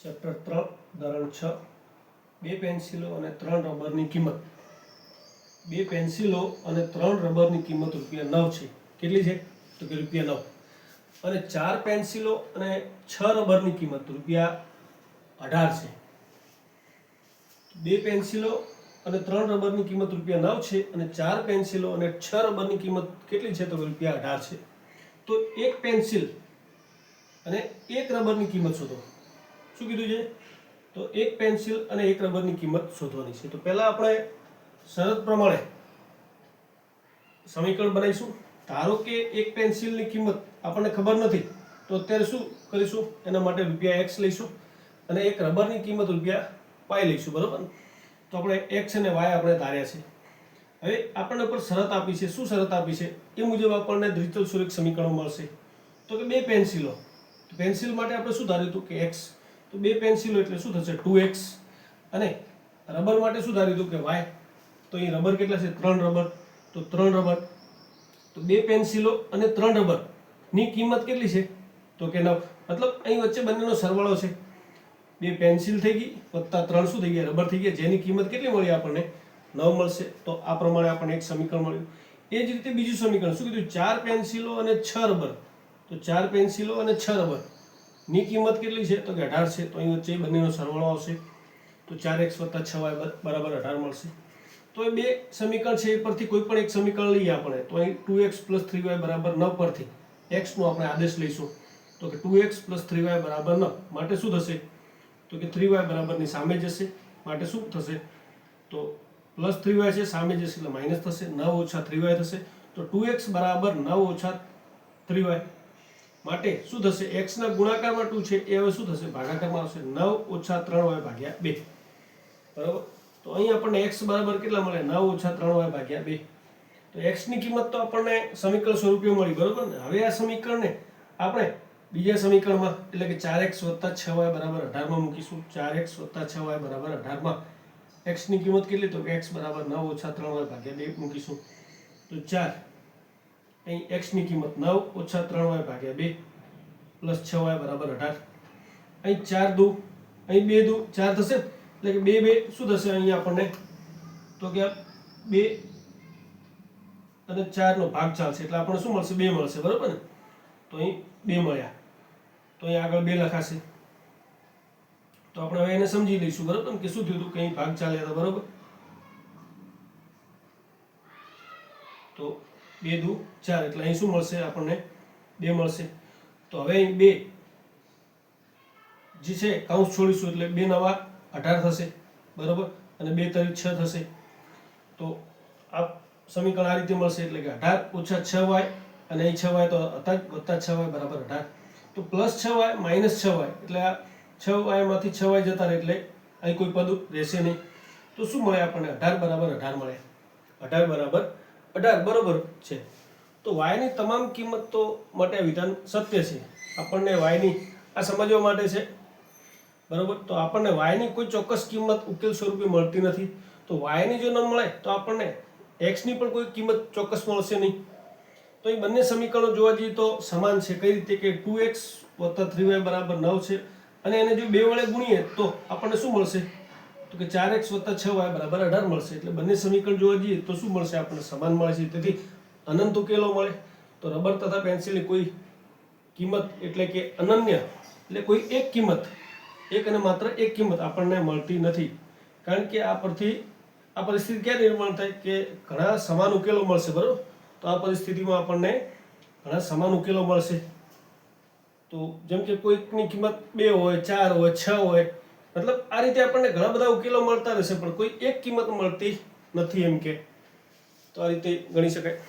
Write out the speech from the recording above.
Chapter 3 ઉદાહરણ 6 બે પેન્સિલો અને 3 રબરની કિંમત બે પેન્સિલો અને 3 રબરની કિંમત ₹9 છે. કેટલી છે? તો કે ₹9. અને 4 પેન્સિલો અને 6 રબરની કિંમત ₹18 છે. બે પેન્સિલો અને 3 રબરની કિંમત ₹9 છે અને 4 પેન્સિલો અને 6 રબરની કિંમત કેટલી છે? તો ₹18 છે. તો એક પેન્સિલ અને એક રબરની કિંમત શોધો. શું કીધું છે? તો એક પેન્સિલ અને એક રબરની કિંમત શોધવાની છે. તો પહેલા આપણે શરત પ્રમાણે સમીકરણ બનાવીશું. ધારો કે એક પેન્સિલની કિંમત આપણને ખબર નથી, તો અત્યારે શું કરીશું? એના માટે ₹x લઈશું અને એક રબરની કિંમત ₹y લઈશું. બરોબર? તો આપણે x અને y આપણે ધાર્યા છે. હવે આપણને ઉપર શરત આપી છે. શું શરત આપી છે? એ મુજબ આપણને દ્વિચલ સમીકરણો મળશે. તો કે બે પેન્સિલો, તો પેન્સિલ માટે આપણે શું ધાર્યું હતું? કે x. તો બે પેન્સિલો એટલે શું થશે? 2x. અને રબર માટે શું ધાર્યું હતું? કે y. તો અહીં રબર કેટલા છે? 3 રબર. તો 3 રબર. તો બે પેન્સિલો અને 3 રબર ની કિંમત કેટલી છે? તો કે 9. મતલબ અહીં વચ્ચે બંનેનો સરવાળો છે. બે પેન્સિલ થઈ ગઈ વત્તા 3 શું થઈ ગયા? રબર થઈ ગયા, જેની કિંમત કેટલી મળી આપણને? 9 મળશે. તો આ પ્રમાણે આપણને એક સમીકરણ મળ્યું. એ જ રીતે બીજું સમીકરણ શું કીધું? 4 પેન્સિલો અને 6 રબર. તો 4 પેન્સિલો અને 6 રબર ની કિંમત કેટલી છે? તો કે 18 છે. તો અહીં વચ્ચે બંનેનો સરવાળો આવશે. તો 4x + 6y = 18 મળશે. તો એ બે સમીકરણ છે, એ પરથી કોઈ પણ એક સમીકરણ લઈએ આપણે. તો અહીં 2x + 3y = 9 પરથી x નો આપણે આદેશ લઈશું. તો કે 2x + 3y = 9 માટે શું થશે? તો કે 3y બરાબરની સામે જશે. માટે શું થશે? તો +3y છે, સામે જશે એટલે માઇનસ થશે. 9 - 3y થશે. તો 2x = 9 - 3y. માટે શું થશે? x ના ગુણાકારમાં 2 છે, એ હવે શું થશે? ભાગાકારમાં આવશે. 9 - 3y / 2. બરાબર? તો અહીં આપણને x બરાબર કેટલા મળે? 9 - 3y / 2. તો x ની કિંમત તો આપણને સમીકરણ સ્વરૂપે મળી. બરાબર ને? હવે આ સમીકરણને આપણે બીજા સમીકરણમાં એટલે કે 4x + 6y = 18 માં મૂકીશું. 4x + 6y = 18 માં x ની કિંમત કેટલી? તો કે x = 9 - 3y / 2 મૂકીશું. તો 4 અહીં x ની કિંમત 9 - 3y / 2 + 6y = 18. અહીં 4 દુ, અહીં 2 દુ 4 થશે એટલે કે 2 2 શું થશે અહીં આપણને? તો કે 2 અને 4 નો ભાગ ચાલશે એટલે આપણને શું મળશે? 2 મળશે. બરાબર ને? તો અહીં 2 મળ્યા. તો અહીં આગળ 2 લખાશે. તો આપણે હવે એને સમજી લઈશું. બરાબર ને? કે શું થયું હતું? કે અહીં ભાગ ચાલ્યા હતા. બરાબર? તો 2 દુ 4 એટલે અહીં શું મળશે આપણને? 2 મળશે. તો હવે અહીં 2 જે છે કૌંસ છોડીશું એટલે 2 નવા 18 થશે. બરાબર? અને 2 તરી 6 થશે. તો આ સમીકરણ આ રીતે મળશે એટલે કે 18 - 6y અને અહીં 6y તો હતા જ, વત્તા 6y = 18. તો +6y - 6y એટલે આ 6y માંથી 6y જતા રહે એટલે અહીં કોઈ પદ રહેશે નહીં. તો શું મળે આપણને? 18 = 18 મળે. 18 = 18 બરોબર છે. તો y ની તમામ કિંમતો માટે આ વિધાન સત્ય છે. આપણને y ની આ સમજવા માટે છે. બરોબર? તો આપણને y ની કોઈ ચોક્કસ કિંમત ઉકેલ સ્વરૂપે મળતી નથી. તો y ની જો ન મળે તો આપણને x ની પણ કોઈ કિંમત ચોક્કસ મળશે નહીં. તો એ બંને સમીકરણો જોવા જઈએ તો સમાન છે. કઈ રીતે? કે 2x + 3y = 9 છે અને એને જો 2 વડે ગુણીએ તો આપણને શું મળશે? તો કે 4x + 6y = 18 મળશે. એટલે બંને સમીકરણ જોવા જઈએ તો શું મળશે? આપણને સમાન મળે છે. તેથી અનંત ઉકેલો મળે. તો રબર તથા પેન્સિલની કોઈ કિંમત એટલે કે અનન્ય એટલે કોઈ એક કિંમત, એક અને માત્ર એક કિંમત આપણને મળતી નથી. કારણ કે આ પરથી આ પરિસ્થિતિ ક્યારે નિર્માણ થાય? કે ઘણા સમાન ઉકેલો મળશે. બરાબર? તો આ પરિસ્થિતિમાં આપણને ઘણા સમાન ઉકેલો મળશે. તો જેમ કે કોઈકની કિંમત 2 હોય, 4 હોય, 6 હોય, મતલબ આ રીતે આપણને ઘણા બધા ઉકેલો મળતા રહેશે, પણ કોઈ એક કિંમત મળતી નથી એમ કે. તો આ રીતે ગણી શકાય.